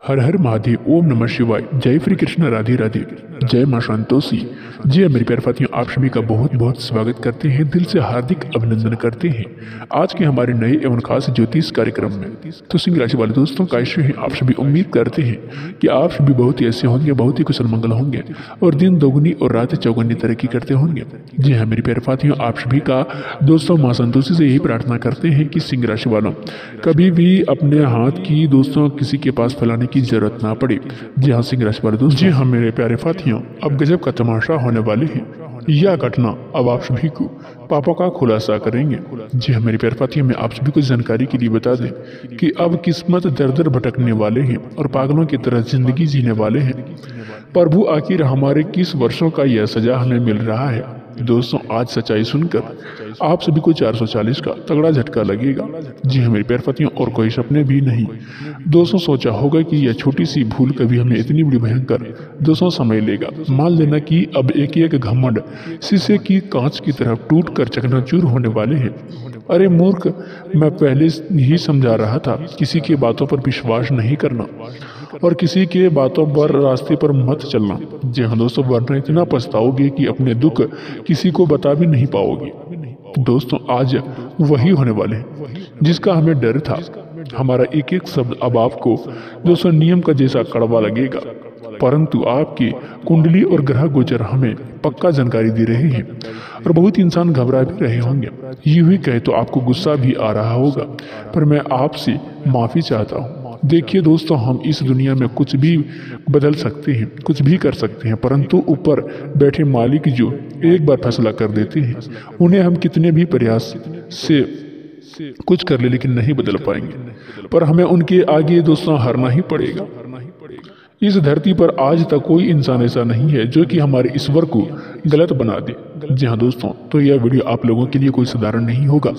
हर हर महादेव, ओम नमः शिवाय, जय श्री कृष्ण, राधे राधे, जय मां संतोषी। जी मेरे प्यारे साथियों, आप सभी का बहुत बहुत स्वागत करते हैं, दिल से हार्दिक अभिनंदन करते हैं आज के हमारे नए एवं खास ज्योतिष कार्यक्रम में। तो सिंह राशि वाले दोस्तों, कैसे हैं आप सभी? उम्मीद करते हैं कि आप सभी बहुत ही ऐसे होंगे, बहुत ही कुशल मंगल होंगे और दिन दोगुनी और रात चौगुनी तरक्की करते होंगे। जी हाँ मेरे प्यारे साथियों, आप सभी का दोस्तों मां संतोषी से यही प्रार्थना करते हैं कि सिंह राशि वालों कभी भी अपने हाथ की दोस्तों किसी के पास फैलाने की जरूरत ना पड़े। जी हाँ सिंह राशि वाले दोस्तों, जी हाँ मेरे प्यारे साथियों, अब गजब का तमाशा होने वाले हैं। यह घटना अब आप सभी को पापों का खुलासा करेंगे। जी हाँ मेरे प्यारे साथियों, मैं आप सभी को जानकारी के लिए बता दें कि अब किस्मत दर दर भटकने वाले हैं और पागलों की तरह जिंदगी जीने वाले हैं। प्रभु आखिर हमारे किस वर्षों का यह सजा हमें मिल रहा है? दोस्तों आज सच्चाई सुनकर आप सभी को 440 का तगड़ा झटका लगेगा। जी हाँ मेरे प्यारे साथियों, और कोई सपने भी नहीं। दोस्तों सोचा होगा कि यह छोटी सी भूल कभी हमें इतनी बड़ी भयंकर दोस्तों समय लेगा। मान लेना कि अब एक एक घमंड शीशे की कांच की तरह टूट कर चकनाचूर होने वाले हैं। अरे मूर्ख, मैं पहले ही समझा रहा था, किसी की बातों पर विश्वास नहीं करना और किसी के बातों पर रास्ते पर मत चलना। जी हाँ दोस्तों, वरना इतना पछताओगे कि अपने दुख किसी को बता भी नहीं पाओगे। दोस्तों आज वही होने वाले हैं जिसका हमें डर था। हमारा एक एक शब्द अब आपको दोस्तों नियम का जैसा कड़वा लगेगा, परंतु आपकी कुंडली और ग्रह गोचर हमें पक्का जानकारी दे रहे हैं और बहुत इंसान घबरा भी रहे होंगे। यूं ही कहे तो आपको गुस्सा भी आ रहा होगा, पर मैं आपसे माफी चाहता हूँ। देखिए दोस्तों, हम इस दुनिया में कुछ भी बदल सकते हैं, कुछ भी कर सकते हैं, परंतु ऊपर बैठे मालिक जो एक बार फैसला कर देते हैं, उन्हें हम कितने भी प्रयास से कुछ कर ले लेकिन नहीं बदल पाएंगे। पर हमें उनके आगे दोस्तों हारना ही पड़ेगा। इस धरती पर आज तक कोई इंसान ऐसा नहीं है जो कि हमारे ईश्वर को गलत बना दे। जी हाँ दोस्तों, तो यह वीडियो आप लोगों के लिए कोई साधारण नहीं होगा,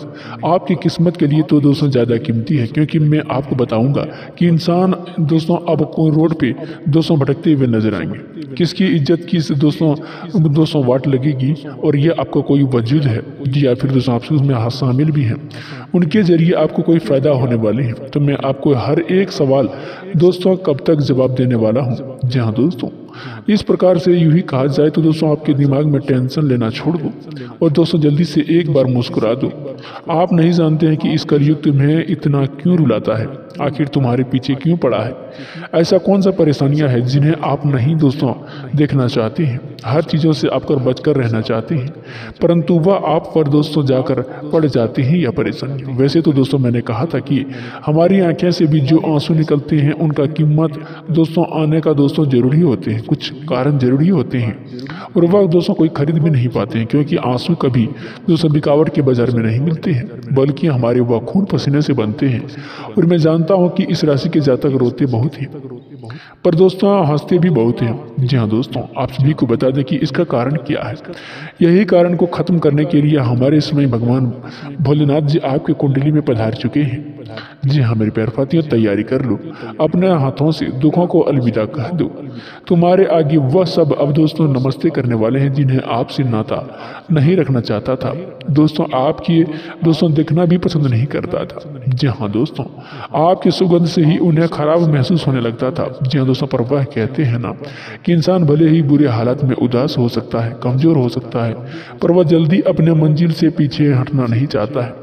आपकी किस्मत के लिए तो दोस्तों ज़्यादा कीमती है, क्योंकि मैं आपको बताऊंगा कि इंसान दोस्तों अब कोई रोड पे दोस्तों भटकते हुए नजर आएंगे। किसकी इज्जत की दोस्तों वाट लगेगी और यह आपका कोई वजूद है जी, या फिर दोस्तों आप उसमें शामिल भी हैं, उनके जरिए आपको कोई फायदा होने वाले हैं। तो मैं आपको हर एक सवाल दोस्तों कब तक जवाब देने वाला हूँ। जी हाँ दोस्तों, इस प्रकार से यूं ही कहा जाए तो दोस्तों आपके दिमाग में टेंशन लेना छोड़ दो और दोस्तों जल्दी से एक बार मुस्कुरा दो। आप नहीं जानते हैं कि इस कलयुग तुम्हें इतना क्यों रुलाता है, आखिर तुम्हारे पीछे क्यों पड़ा है। ऐसा कौन सा परेशानियां हैं जिन्हें आप नहीं दोस्तों देखना चाहते हैं, हर चीज़ों से आपकर बचकर रहना चाहते हैं, परंतु वह आप पर दोस्तों जाकर पड़ जाते हैं या परेशानी। वैसे तो दोस्तों मैंने कहा था कि हमारी आंखें से भी जो आंसू निकलते हैं उनका कीमत दोस्तों आने का दोस्तों जरूरी होते हैं, कुछ कारण जरूरी होते हैं और वह दोस्तों कोई खरीद भी नहीं पाते हैं, क्योंकि आंसू कभी दोस्तों बिकावट के बाजार में नहीं मिलते हैं, बल्कि हमारे वह खून पसीने से बनते हैं। और मैं जानता हूं कि इस राशि के जातक रोते बहुत हैं पर दोस्तों हंसते भी बहुत हैं। जी हाँ दोस्तों, आप सभी को बता दें कि इसका कारण क्या है। यही कारण को खत्म करने के लिए हमारे समय भगवान भोलेनाथ जी आपके कुंडली में पधार चुके हैं। जी हाँ मेरे प्यारे साथियों, तैयारी कर लो, अपने हाथों से दुखों को अलविदा कह दो। तुम्हारे आगे वह सब अब दोस्तों नमस्ते करने वाले हैं जिन्हें आपसे नाता नहीं रखना चाहता था, दोस्तों आपकी दोस्तों देखना भी पसंद नहीं करता था। जी हाँ दोस्तों, आपकी सुगंध से ही उन्हें खराब महसूस होने लगता था। जी हाँ दोस्तों, पर वह कहते हैं ना कि इंसान भले ही बुरे हालात में उदास हो सकता है, कमजोर हो सकता है, पर वह जल्दी अपने मंजिल से पीछे हटना नहीं चाहता है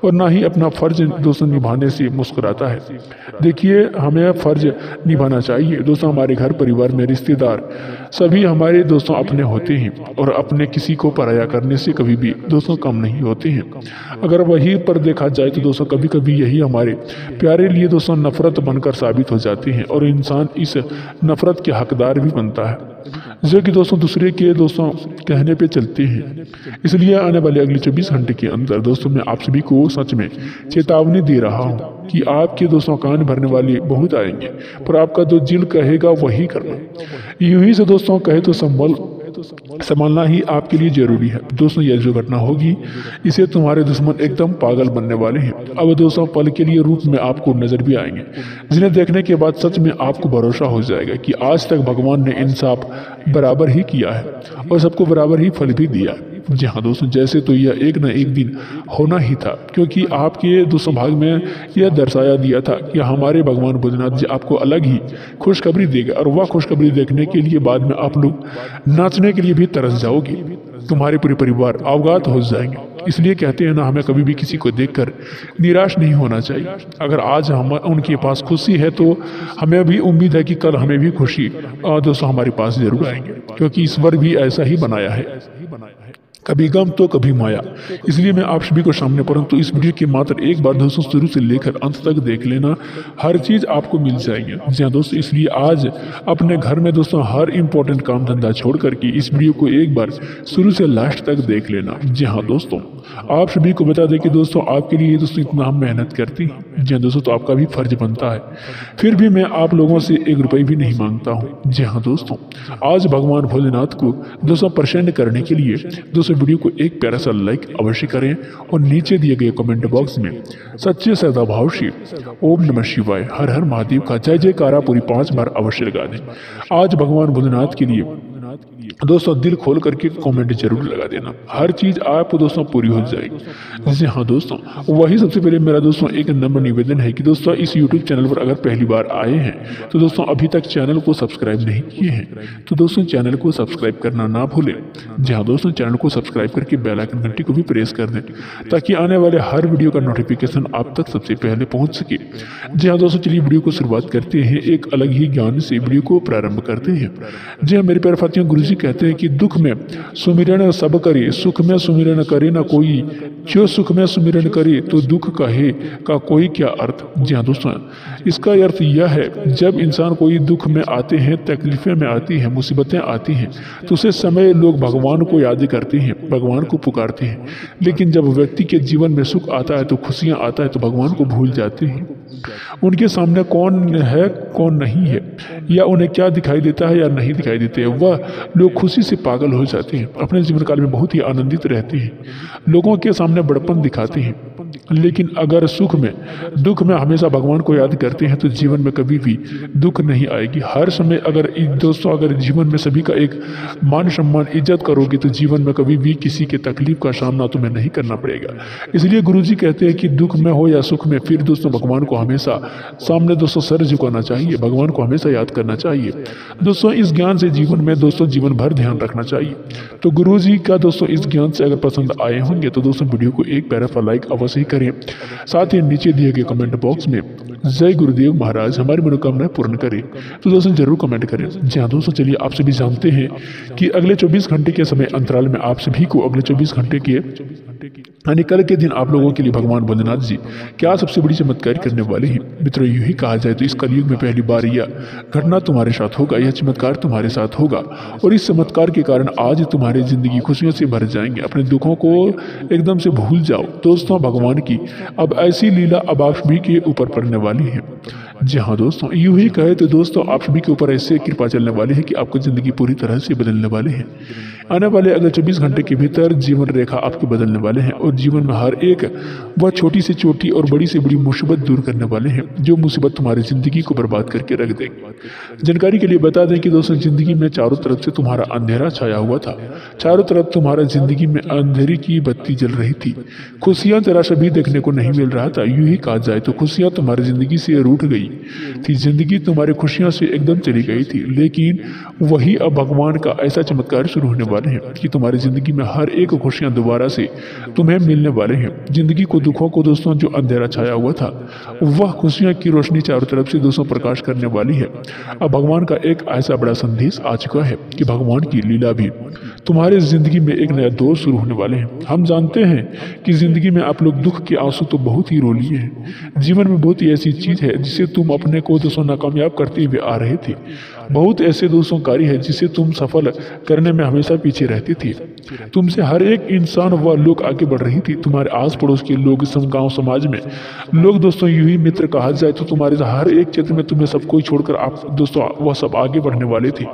और ना ही अपना फर्ज दोस्तों निभाने से मुस्कुराता है। देखिए, हमें फर्ज निभाना चाहिए दोस्तों। हमारे घर परिवार में रिश्तेदार सभी हमारे दोस्तों अपने होते हैं और अपने किसी को पराया करने से कभी भी दोस्तों कम नहीं होते हैं। अगर वहीं पर देखा जाए तो दोस्तों कभी कभी यही हमारे प्यारे लिए दोस्तों नफरत बनकर साबित हो जाती है और इंसान इस नफरत के हकदार भी बनता है, जो कि दोस्तों दूसरे के दोस्तों कहने पे चलते हैं। इसलिए आने वाले अगले 24 घंटे के अंदर दोस्तों मैं आप सभी को सच में चेतावनी दे रहा हूँ कि आपके दोस्तों कान भरने वाले बहुत आएंगे, पर आपका जो दिल कहेगा वही करना। यूं ही से दोस्तों कहे तो संभालना ही आपके लिए जरूरी है। दोस्तों यह जो घटना होगी इसे तुम्हारे दुश्मन एकदम पागल बनने वाले हैं। अब दोस्तों पल के लिए रूप में आपको नजर भी आएंगे, जिन्हें देखने के बाद सच में आपको भरोसा हो जाएगा कि आज तक भगवान ने इंसाफ बराबर ही किया है और सबको बराबर ही फल भी दिया है। जी हाँ दोस्तों, जैसे तो यह एक न एक दिन होना ही था, क्योंकि आपके दोस्तों भाग में यह दर्शाया दिया था कि हमारे भगवान भोलेनाथ जी आपको अलग ही खुशखबरी देगा, और वह खुशखबरी देखने के लिए बाद में आप लोग नाचने के लिए भी तरस जाओगे, तुम्हारे पूरे परिवार अवगात हो जाएंगे। इसलिए कहते हैं ना, हमें कभी भी किसी को देखकर निराश नहीं होना चाहिए। अगर आज हम उनके पास खुशी है तो हमें भी उम्मीद है कि कल हमें भी खुशी दोस्तों हमारे पास जरूर आएंगे, क्योंकि ईश्वर भी ऐसा ही बनाया है, कभी गम तो कभी माया। इसलिए मैं आप सभी को सामने, परंतु इस वीडियो की मात्र एक बार दोस्तों शुरू से लेकर अंत तक देख लेना, हर चीज आपको मिल जाएगी। जी हाँ दोस्तों, इसलिए आज अपने घर में दोस्तों हर इंपॉर्टेंट काम धंधा छोड़ करके इस वीडियो को एक बार शुरू से लास्ट तक देख लेना। जी हाँ दोस्तों, आप सभी को बता दें कि दोस्तों आपके लिए दोस्तों इतना हम मेहनत करती हैं। जी हाँ दोस्तों, तो आपका भी फर्ज बनता है, फिर भी मैं आप लोगों से 1 रुपये भी नहीं मांगता हूँ। जी हाँ दोस्तों, आज भगवान भोलेनाथ को दोस्तों प्रसन्न करने के लिए दोस्तों वीडियो को एक प्यारा सा लाइक अवश्य करें, और नीचे दिए गए कमेंट बॉक्स में सच्चे श्रद्धा भाव से ओम नमः शिवाय हर हर महादेव का जय जयकारा पूरी 5 बार अवश्य लगा दें। आज भगवान भोलेनाथ के लिए दोस्तों दिल खोल करके कमेंट जरूर लगा देना, हर चीज आप दोस्तों पूरी हो जाएगी। जी हाँ दोस्तों, वही सबसे पहले मेरा दोस्तों एक नम्र निवेदन है कि दोस्तों इस यूट्यूब चैनल पर अगर पहली बार आए हैं तो दोस्तों अभी तक चैनल को सब्सक्राइब नहीं किए हैं तो दोस्तों चैनल को सब्सक्राइब करना ना भूलें। जी हाँ दोस्तों, चैनल को सब्सक्राइब करके बेल आइकन घंटी को भी प्रेस कर दें, ताकि आने वाले हर वीडियो का नोटिफिकेशन आप तक सबसे पहले पहुंच सके। जी हाँ दोस्तों, चलिए वीडियो को शुरुआत करते हैं, एक अलग ही ज्ञान से वीडियो को प्रारंभ करते हैं। जी हाँ मेरे प्यारे साथियों, गुरु जी कहते हैं कि दुख में सुमिरन सब करे, सुख में सुमिरन करे ना कोई, जो सुख में सुमिरन करे तो दुख कहे का कोई क्या अर्थ। जी हाँ दोस्तों, इसका अर्थ यह है, जब इंसान कोई दुख में आते हैं, तकलीफें में आती हैं, मुसीबतें आती हैं, तो उसे समय लोग भगवान को याद करते हैं, भगवान को पुकारते हैं। लेकिन जब व्यक्ति के जीवन में सुख आता है, तो खुशियाँ आता है, तो भगवान को भूल जाते हैं। उनके सामने कौन है कौन नहीं है, या उन्हें क्या दिखाई देता है या नहीं दिखाई देते है, वह लोग खुशी से पागल हो जाते हैं, अपने जीवन काल में बहुत ही आनंदित रहते हैं, लोगों के सामने बड़पन दिखाते हैं। लेकिन अगर सुख में दुख में हमेशा भगवान को याद करते हैं तो जीवन में कभी भी दुख नहीं आएगी। हर समय अगर दोस्तों अगर जीवन में सभी का एक मान सम्मान इज्जत करोगे तो जीवन में कभी भी किसी के तकलीफ का सामना तुम्हें नहीं करना पड़ेगा। इसलिए गुरुजी कहते हैं कि दुख में हो या सुख में, फिर दोस्तों भगवान को हमेशा सामने दोस्तों सर झुकाना चाहिए, भगवान को हमेशा याद करना चाहिए। दोस्तों इस ज्ञान से जीवन में दोस्तों जीवन भर ध्यान रखना चाहिए। तो गुरुजी का दोस्तों इस ज्ञान से अगर पसंद आए होंगे तो दोस्तों वीडियो को एक प्यारा सा लाइक अवश्य करें, साथ ही नीचे दिए गए कमेंट बॉक्स में जय गुरुदेव महाराज हमारी मनोकामनाएं पूर्ण करें तो दोस्तों जरूर कमेंट करें। जी हाँ दोस्तों, चलिए आप सभी जानते हैं कि अगले 24 घंटे के समय अंतराल में आप सभी को अगले 24 घंटे के यानी कल के दिन आप लोगों के लिए भगवान भोलेनाथ जी क्या सबसे बड़ी चमत्कार करने वाले हैं। मित्रों यूं ही कहा जाए तो इस कलयुग में पहली बार यह घटना तुम्हारे साथ होगा, यह चमत्कार तुम्हारे साथ होगा, और इस चमत्कार के कारण आज तुम्हारी जिंदगी खुशियों से भर जाएंगे। अपने दुखों को एकदम से भूल जाओ। दोस्तों भगवान की अब ऐसी लीला अब आप सभी के ऊपर पड़ने वाली है। जी हाँ दोस्तों, यूं ही कहे तो दोस्तों आप सभी के ऊपर ऐसे कृपा चलने वाली है कि आपकी जिंदगी पूरी तरह से बदलने वाले हैं। आने वाले अगले 24 घंटे के भीतर जीवन रेखा आपके बदलने वाले हैं, और जीवन में हर एक वह छोटी से छोटी और बड़ी से बड़ी मुसीबत दूर करने वाले हैं, जो मुसीबत तुम्हारी जिंदगी को बर्बाद करके रख देंगे। जानकारी के लिए बता दें कि दोस्तों जिंदगी में चारों तरफ से तुम्हारा अंधेरा छाया हुआ था, चारों तरफ तुम्हारा जिंदगी में अंधेरी की बत्ती जल रही थी, खुशियां जरा सा भी देखने को नहीं मिल रहा था। यूं ही कहा जाए तो खुशियां तुम्हारी जिंदगी से रूठ गई थी, जिंदगी तुम्हारी खुशियों से एकदम चली गई थी। लेकिन वही अब भगवान का ऐसा चमत्कार शुरू होने वाले हैं कि तुम्हारी जिंदगी में हर एक खुशियां दोबारा से तुम्हें मिलने वाले हैं। जिंदगी को दुखों को दोस्तों जो अंधेरा छाया हुआ था, वह खुशियां की रोशनी चारों तरफ से दोस्तों प्रकाश करने वाली है। अब भगवान का एक ऐसा बड़ा संदेश आ चुका है कि भगवान की लीला भी तुम्हारे जिंदगी में एक नया दौर शुरू होने वाले हैं। हम जानते हैं कि जिंदगी में आप लोग दुख के आंसू तो बहुत ही रो लिए हैं। जीवन में बहुत ही ऐसी चीज है जिसे तुम अपने को दोस्तों नाकामयाब करते हुए आ रहे थे, बहुत ऐसे दोस्तों कार्य है जिसे तुम सफल करने में हमेशा पीछे रहती थी। तुमसे हर एक इंसान व लोग आगे बढ़ रही थी, तुम्हारे आस पड़ोस के लोग, गांव समाज में लोग दोस्तों यूं ही मित्र कहा जाए तो तुम्हारे हर एक क्षेत्र में तुम्हें सब कोई छोड़कर आप दोस्तों वह सब आगे बढ़ने वाले थे।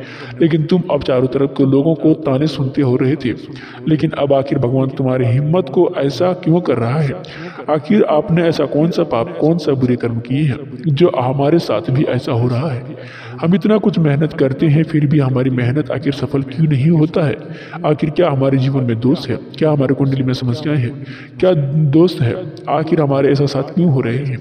लेकिन तुम अब चारों तरफ के लोगों को ताने सुनते हो रहे थे। लेकिन अब आखिर भगवान तुम्हारी हिम्मत को ऐसा क्यों कर रहा है? आखिर आपने ऐसा कौन सा पाप, कौन सा बुरे कर्म किए हैं जो हमारे साथ भी ऐसा हो रहा है? हम इतना कुछ मेहनत करते हैं, फिर भी हमारी मेहनत आखिर सफल क्यों नहीं होता है? आखिर क्या हमारे जीवन में दोष है? क्या हमारे कुंडली में समस्याएं हैं? क्या दोस्त है? आखिर हमारे ऐसा साथ क्यों हो रहे हैं?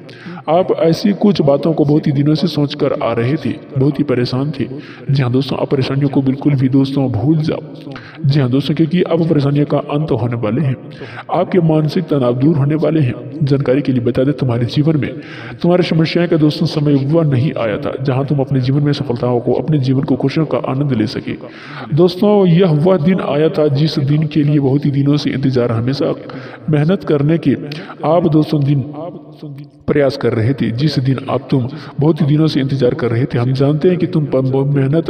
आप ऐसी कुछ बातों को बहुत ही दिनों से सोचकर आ रहे थे, बहुत ही परेशान थे। जी हाँ दोस्तों, आप परेशानियों को बिल्कुल भी दोस्तों भूल जाओ। जी हाँ दोस्तों, क्योंकि अब परेशानियों का अंत होने वाले हैं, आपके मानसिक तनाव दूर होने वाले हैं। जानकारी के लिए बता दें, तुम्हारे जीवन में तुम्हारी समस्याएं का दोस्तों समय वह नहीं आया था जहां तुम अपने जीवन में सफलताओं को, अपने जीवन को खुशियों का आनंद ले सके। दोस्तों, यह वह दिन आया था जिस दिन के लिए बहुत ही दिनों से इंतजार, हमेशा मेहनत करने के आप दोस्तों दिन प्रयास कर रहे थे, जिस दिन आप तुम बहुत ही दिनों से इंतजार कर रहे थे। हम जानते हैं कि तुम मेहनत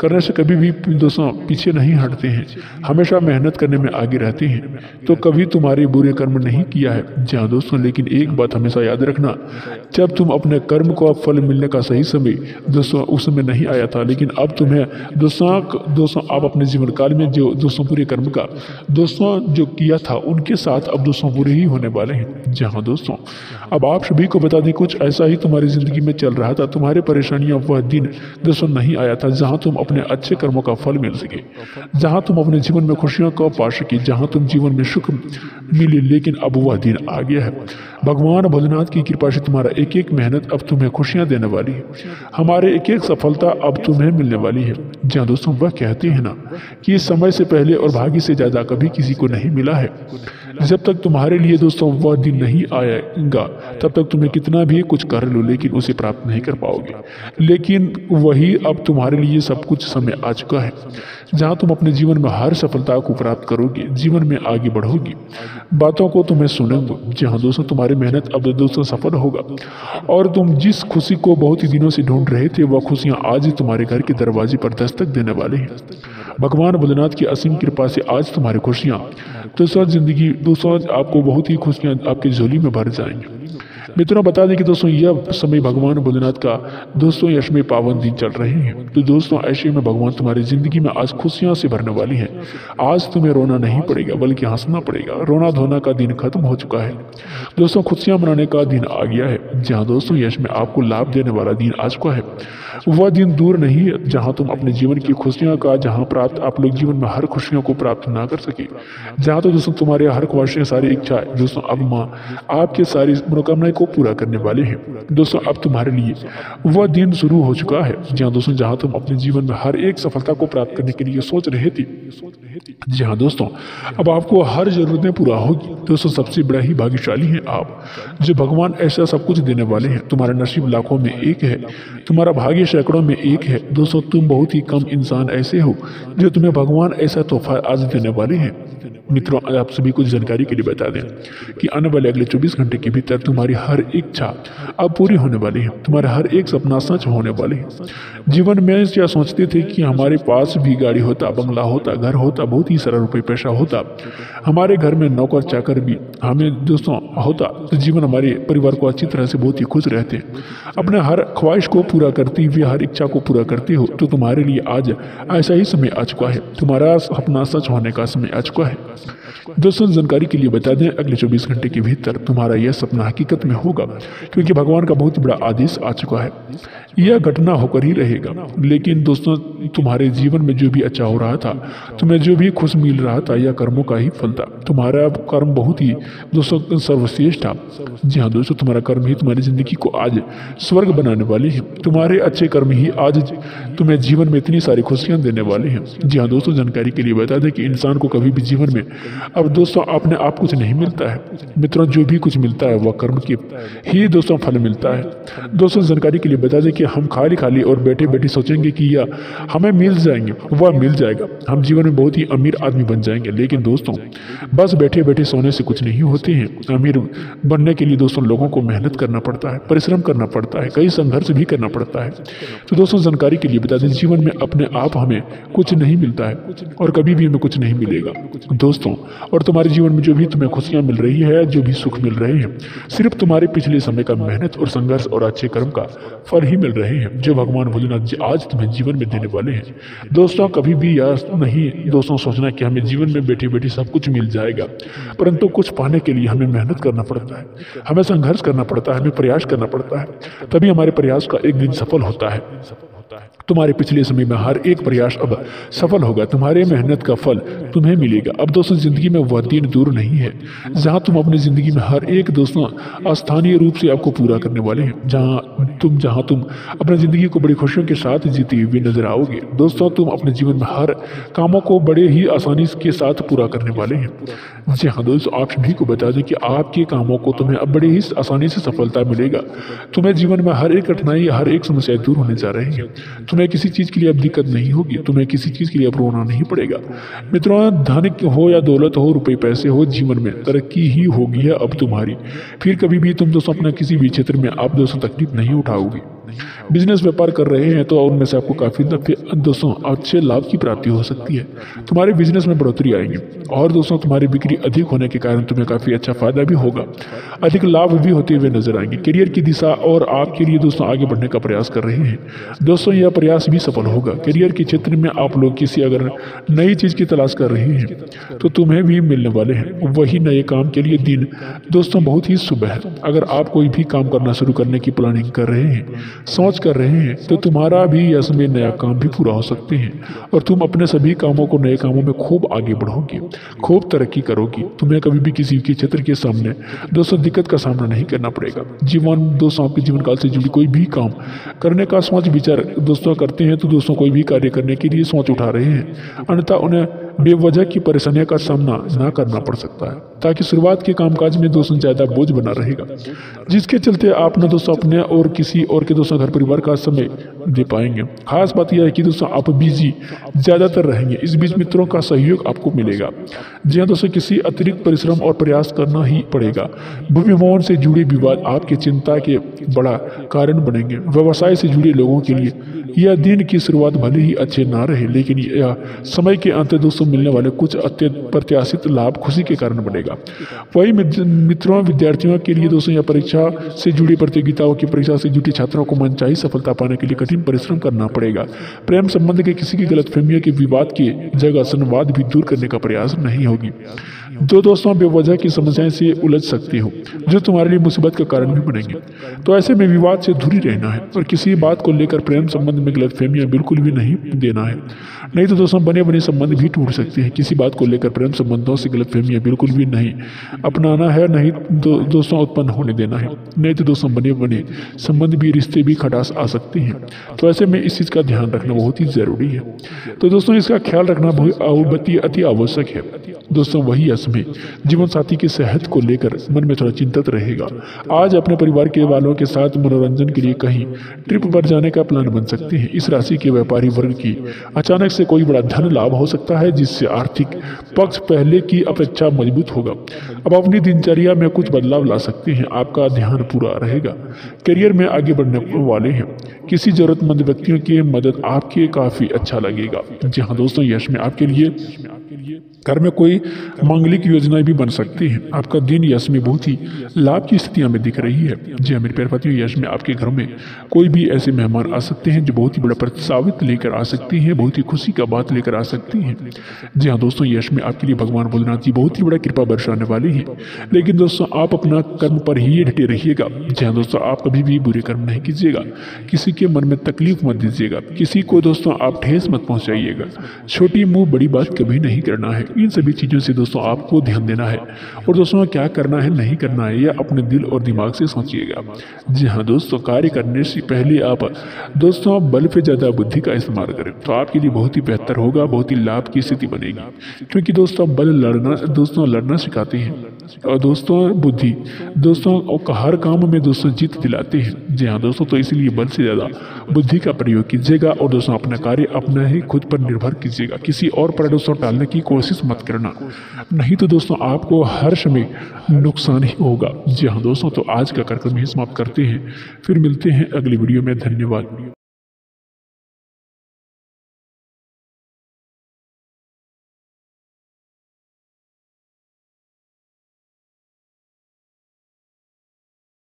करने से कभी भी दोस्तों पीछे नहीं हटते हैं, हमेशा मेहनत करने में आगे रहते हैं, तो कभी तुम्हारे बुरे कर्म नहीं किया है। जी हाँ दोस्तों, लेकिन एक बात हमेशा याद रखना, जब तुम अपने कर्म को फल मिलने का सही समय दोस्तों उस समय नहीं आया था, लेकिन अब तुम्हें दोस्तों आप अपने जीवन काल में जो दोस्तों पूरे कर्म का दोस्तों जो किया था उनके साथ अब दोस्तों बुरे ही होने वाले हैं। जी हाँ दोस्तों, अब आप सभी को बता दें, कुछ ऐसा ही तुम्हारी जिंदगी में चल रहा था। तुम्हारे परेशानियां वह दिन दोस्तों नहीं आया था जहां तुम अपने अच्छे कर्मों का फल मिल सके, जहां तुम अपने जीवन में खुशियों को पा सके, जहां तुम जीवन में सुख मिले। लेकिन अब वह दिन आ गया है। भगवान भोलेनाथ की कृपा से तुम्हारा एक एक मेहनत अब तुम्हें खुशियां देने वाली है, हमारे एक एक सफलता अब तुम्हें मिलने वाली है। जहाँ दोस्तों वह कहते हैं ना कि समय से पहले और भाग्य से ज्यादा कभी किसी को नहीं मिला है। जब तक तुम्हारे लिए दोस्तों वह दिन नहीं आएगा, तब तक तुम्हें कितना भी कुछ कर लो लेकिन उसे प्राप्त नहीं कर पाओगे। लेकिन वही अब तुम्हारे लिए सब कुछ समय आ चुका है, जहाँ तुम अपने जीवन में हर सफलता को प्राप्त करोगे, जीवन में आगे बढ़ोगे, बातों को तुम्हें सुनोगे। जी हाँ दोस्तों, तुम्हारी मेहनत अब दोस्तों सफल होगा, और तुम जिस खुशी को बहुत ही दिनों से ढूंढ रहे थे, वह खुशियाँ आज ही तुम्हारे घर के दरवाजे पर दस्तक देने वाले हैं। भगवान भोलेनाथ की असीम कृपा से आज तुम्हारी खुशियाँ दोस्तों जिंदगी दोस्तों आपको बहुत ही खुशियाँ आपकी झोली में भर जाएंगे। मित्रों, बता दें कि दोस्तों यह समय भगवान भोलेनाथ का दोस्तों यशमय पावन दिन चल रहे हैं। तो दोस्तों ऐसे में भगवान तुम्हारी जिंदगी में आज खुशियां से भरने वाली हैं। आज तुम्हें रोना नहीं पड़ेगा बल्कि हंसना पड़ेगा। रोना धोना का दिन खत्म हो चुका है दोस्तों, खुशियां मनाने का दिन आ गया है। जहाँ दोस्तों यश में आपको लाभ देने वाला दिन आ चुका है। वह दिन दूर नहीं है जहाँ तुम अपने जीवन की खुशियां का जहाँ प्राप्त आप लोग जीवन में हर खुशियों को प्राप्त ना कर सके। जहाँ तो दोस्तों तुम्हारे हर ख्वाहिशें, सारी इच्छाएं दोस्तों अब माँ आपके सारी मनोकामनाएं को पूरा करने वाले हैं। दोस्तों अब तुम्हारे लिए वह दिन शुरू हो चुका है। जहाँ दोस्तों जहाँ तुम अपने जीवन में हर एक सफलता को प्राप्त करने के लिए सोच रहे थे, जी हाँ दोस्तों अब आपको हर जरूरतें पूरा होगी। दोस्तों सबसे बड़ा ही भाग्यशाली है आप, जो भगवान ऐसा सब कुछ देने वाले हैं। तुम्हारा नसीब लाखों में एक है, तुम्हारा भाग्य सैकड़ों में एक है। दोस्तों तुम बहुत ही कम इंसान ऐसे हो जो तुम्हें भगवान ऐसा तोहफा आज देने वाले हैं। मित्रों आप सभी को जानकारी के लिए बता दें कि आने वाले अगले 24 घंटे के भीतर तुम्हारी हर इच्छा अब पूरी होने वाली है, तुम्हारा हर एक सपना सच होने वाले है। जीवन में क्या सोचते थे कि हमारे पास भी गाड़ी होता, बंगला होता, घर होता, बहुत ही सारा रुपये पैसा होता, हमारे घर में नौकर चाकर भी हमें दोस्तों होता, तो जीवन हमारे परिवार को अच्छी तरह से बहुत ही खुश रहते। अपने हर ख्वाहिश को पूरा करते हुए हर इच्छा को पूरा करते हो, तो तुम्हारे लिए आज ऐसा ही समय आ चुका है, तुम्हारा सपना सच होने का समय आ चुका है। दोस्तों जानकारी के लिए बता दें अगले 24 घंटे के भीतर तुम्हारा यह सपना हकीकत में होगा, क्योंकि भगवान का बहुत बड़ा आदेश आ चुका है। यह घटना होकर ही रहेगा। लेकिन दोस्तों तुम्हारे जीवन में जो भी अच्छा हो रहा था, तुम्हें जो भी खुश मिल रहा था, यह कर्मों का ही फल था। तुम्हारा कर्म बहुत ही दोस्तों सर्वश्रेष्ठ था। जी हाँ दोस्तों, तुम्हारा कर्म ही तुम्हारी जिंदगी को आज स्वर्ग बनाने वाले हैं। तुम्हारे अच्छे कर्म ही आज तुम्हें जीवन में इतनी सारी खुशियां देने वाले हैं। जी हाँ दोस्तों, जानकारी के लिए बता दें कि इंसान को कभी भी जीवन में अब दोस्तों अपने आप कुछ नहीं मिलता है। मित्रों जो भी कुछ मिलता है वह कर्म के ही दोस्तों फल मिलता है। दोस्तों जानकारी के लिए बता दें कि हम खाली खाली और बैठे बैठे सोचेंगे कि यह हमें मिल जाएंगे, वह मिल जाएगा, हम जीवन में बहुत ही अमीर आदमी बन जाएंगे। लेकिन दोस्तों बस बैठे बैठे सोने से कुछ नहीं होते हैं। अमीर बनने के लिए दोस्तों लोगों को मेहनत करना पड़ता है, परिश्रम करना पड़ता है, कई संघर्ष भी करना पड़ता है। तो दोस्तों जानकारी के लिए बता दें जीवन में अपने आप हमें कुछ नहीं मिलता है और कभी भी हमें कुछ नहीं मिलेगा दोस्तों। और तुम्हारे जीवन में जो भी तुम्हें खुशियां मिल रही है, जो भी सुख मिल रहे हैं, सिर्फ तुम्हारे पिछले समय का मेहनत और संघर्ष और अच्छे कर्म का फल ही मिल मिल रहे हैं जो भगवान भोलेनाथ जी आज तुम्हें जीवन में देने वाले हैं। दोस्तों कभी भी यह नहीं दोस्तों सोचना कि हमें जीवन में बैठे बैठे सब कुछ मिल जाएगा, परंतु कुछ पाने के लिए हमें मेहनत करना पड़ता है, हमें संघर्ष करना पड़ता है, हमें प्रयास करना पड़ता है, तभी हमारे प्रयास का एक दिन सफल होता है। तुम्हारे पिछले समय में हर एक प्रयास अब सफल होगा, तुम्हारे मेहनत का फल तुम्हें मिलेगा। अब दोस्तों जिंदगी में वह दिन दूर नहीं है जहां तुम अपनी जिंदगी में हर एक दोस्तों स्थानीय रूप से आपको पूरा करने वाले हैं, जहां तुम अपनी जिंदगी को बड़ी खुशियों के साथ जीते हुए नजर आओगे। दोस्तों तुम अपने जीवन में हर कामों को बड़े ही आसानी के साथ पूरा करने वाले हैं। जी हाँ दोस्तों, आप सभी को बता दें कि आपके कामों को तुम्हें अब बड़ी ही आसानी से सफलता मिलेगा। तुम्हें जीवन में हर एक कठिनाई, हर एक समस्या दूर होने जा रही है। तुम्हें किसी चीज के लिए अब दिक्कत नहीं होगी, तुम्हें किसी चीज के लिए अब रोना नहीं पड़ेगा। मित्रों, धन हो या दौलत हो, रुपए पैसे हो, जीवन में तरक्की ही होगी है अब तुम्हारी। फिर कभी भी तुम दोस्तों अपना किसी भी क्षेत्र में आप दोस्तों तकलीफ नहीं उठाओगे। बिजनेस व्यापार कर रहे हैं तो उनमें से आपको काफी दोस्तों अच्छे लाभ की प्राप्ति हो सकती है। तुम्हारे बिजनेस में बढ़ोतरी आएगी और दोस्तों तुम्हारी बिक्री अधिक होने के कारण तुम्हें काफी अच्छा फायदा भी होगा, अधिक लाभ भी होते हुए नजर आएंगे। करियर की दिशा और आपके लिए दोस्तों आगे बढ़ने का प्रयास कर रहे हैं। दोस्तों यह प्रयास भी सफल होगा। करियर के क्षेत्र में आप लोग किसी अगर नई चीज की तलाश कर रहे हैं तो तुम्हें भी मिलने वाले हैं वही नए काम के लिए दिन दोस्तों बहुत ही शुभ है। अगर आप कोई भी काम करना शुरू करने की प्लानिंग कर रहे हैं, सोच कर रहे हैं, तो तुम्हारा भी इसमें नया काम भी पूरा हो सकते हैं और तुम अपने सभी कामों को नए कामों में खूब आगे बढ़ोगे, खूब तरक्की करोगी। तुम्हें कभी भी किसी के क्षेत्र के सामने दोस्तों दिक्कत का सामना नहीं करना पड़ेगा। जीवन दोस्तों आपके जीवन काल से जुड़ी कोई भी काम करने का सोच विचार दोस्तों करते हैं तो दोस्तों कोई भी कार्य करने के लिए सोच उठा रहे हैं, अन्यथा उन्हें बेवजह की परेशानियों का सामना ना करना पड़ सकता है, ताकि शुरुआत के कामकाज में दोस्तों ज्यादा बोझ बना रहेगा, जिसके चलते आप ना दोस्तों अपने और किसी और के दोस्तों घर परिवार का समय दे पाएंगे। खास बात यह है कि दोस्तों आप बिजी ज्यादातर रहेंगे, इस बीच मित्रों का सहयोग आपको मिलेगा। जी हाँ दोस्तों, किसी अतिरिक्त परिश्रम और प्रयास करना ही पड़ेगा। भूमि भवन से जुड़े विवाद आपकी चिंता के बड़ा कारण बनेंगे। व्यवसाय से जुड़े लोगों के लिए यह दिन की शुरुआत भले ही अच्छे ना रहे, लेकिन यह समय के अंत दोस्तों मिलने वाले कुछ अप्रत्याशित लाभ खुशी के कारण बनेगा। वही मित्रों विद्यार्थियों के लिए दोस्तों यह परीक्षा से जुड़ी प्रतियोगिताओं की परीक्षा से जुटी छात्रों को मनचाही सफलता पाने के लिए कठिन परिश्रम करना पड़ेगा। प्रेम संबंध के किसी की गलतफहमियों के विवाद की जगह संवाद भी दूर करने का प्रयास नहीं होगी। जो दोस्तों बेवजह की समस्याएं से उलझ सकते हो, जो तुम्हारे लिए मुसीबत का कारण भी बनेंगे, तो ऐसे में विवाद से दूरी रहना है और किसी बात को लेकर प्रेम संबंध में गलतफहमियां बिल्कुल भी नहीं देना है। नहीं तो दोस्तों बने बने संबंध भी टूट सकते हैं। किसी बात को लेकर प्रेम संबंधों से गलतफहमियां बिल्कुल भी नहीं अपनाना है, नहीं दोस्तों उत्पन्न होने देना है। नहीं तो दोस्तों बने बने संबंध भी, रिश्ते भी खटास आ सकते हैं। तो ऐसे में इस चीज़ का ध्यान रखना बहुत ही जरूरी है। तो दोस्तों इसका ख्याल रखना अति आवश्यक है। दोस्तों वही में जीवन साथी की सेहत को लेकर मन में थोड़ा चिंतित रहेगा। आज अपने परिवार के वालों के साथ मनोरंजन के लिए कहीं ट्रिप पर जाने का प्लान बन सकते हैं। इस राशि के व्यापारी वर्ग की अचानक से कोई बड़ा धन लाभ हो सकता है, जिससे आर्थिक पक्ष पहले की अपेक्षा मजबूत होगा। अब अपनी दिनचर्या में कुछ बदलाव ला सकते हैं, आपका ध्यान पूरा रहेगा। करियर में आगे बढ़ने वाले हैं, किसी जरूरतमंद व्यक्तियों की मदद आपके काफी अच्छा लगेगा। जी हाँ दोस्तों, यश में आपके लिए घर में कोई मांगलिक योजनाएं भी बन सकती हैं। आपका दिन यश में बहुत ही लाभ की स्थितियां में दिख रही है। जी हाँ मेरे प्यारे साथियों, यश में आपके घर में कोई भी ऐसे मेहमान आ सकते हैं जो बहुत ही बड़ा प्रस्तावित लेकर आ सकती हैं, बहुत ही खुशी का बात लेकर आ सकती हैं। जी हाँ दोस्तों, यश में आपके लिए भगवान भोलेनाथ जी बहुत ही बड़ा कृपा बरसाने वाले हैं। लेकिन दोस्तों आप अपना कर्म पर ही डटे रहिएगा। जी हाँ दोस्तों, आप कभी भी बुरे कर्म नहीं कीजिएगा, किसी के मन में तकलीफ मत दीजिएगा, किसी को दोस्तों आप ठेस मत पहुंचाइएगा, छोटी मुंह बड़ी बात कभी नहीं करना है। इन सभी चीज़ों से दोस्तों आपको ध्यान देना है और दोस्तों क्या करना है नहीं करना है यह अपने दिल और दिमाग से सोचिएगा। जी हाँ दोस्तों, कार्य करने से पहले आप दोस्तों बल पे ज़्यादा बुद्धि का इस्तेमाल करें तो आपके लिए बहुत ही बेहतर होगा, बहुत ही लाभ की स्थिति बनेगी। क्योंकि दोस्तों बल लड़ना सिखाते हैं और दोस्तों बुद्धि दोस्तों हर काम में दोस्तों जीत दिलाते हैं। जी हाँ दोस्तों, तो इसीलिए बल से ज़्यादा बुद्धि का प्रयोग कीजिएगा और दोस्तों अपना कार्य अपना ही खुद पर निर्भर कीजिएगा, किसी और पर दोस्तों टालने की कोशिश मत करना, नहीं तो दोस्तों आपको हर समय नुकसान ही होगा। जी हाँ दोस्तों, तो आज का कार्यक्रम ही समाप्त करते हैं, फिर मिलते हैं अगली वीडियो में। धन्यवाद।